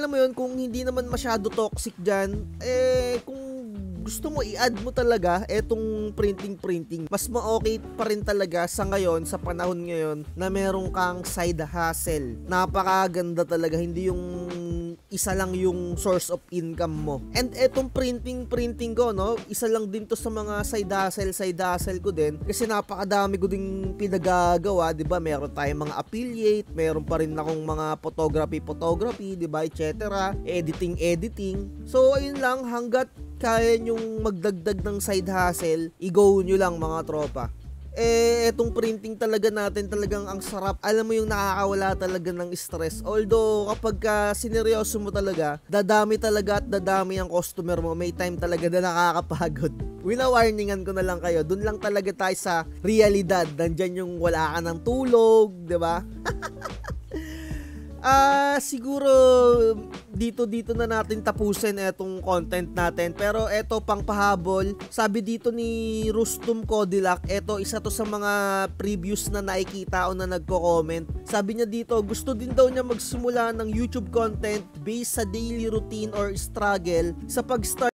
alam mo yun, kung hindi naman masyado toxic dyan, kung gusto mo i-add mo talaga etong printing, mas ma-okay pa rin talaga sa ngayon, sa panahon ngayon na meron kang side hustle. Napakaganda talaga, hindi yung isa lang yung source of income mo. And etong printing ko, no, isa lang din to sa mga side hustle ko din, kasi napakadami ko ding pinagagawa, 'di ba? Meron tayong mga affiliate, meron pa rin akong mga photography, 'di ba, etc. Editing. So ayun lang, hanggat kaya nyong magdagdag ng side hustle, i-go nyo lang mga tropa. Etong printing talaga natin, talagang ang sarap. Alam mo yung nakakawala talaga ng stress. Although kapag sineryoso mo talaga, dadami talaga at dadami ang customer mo. May time talaga na nakakapagod. Wina-warningan ko na lang kayo. Doon lang talaga tayo sa realidad. Nandyan yung wala ka ng tulog, 'di ba? Siguro dito na natin tapusin etong content natin. Pero eto pang pahabol, sabi dito ni Rustum Codillac, eto isa to sa mga previews na nakikita o na nagko-comment. Sabi niya dito, gusto din daw niya magsimula ng YouTube content based sa daily routine or struggle sa pag-start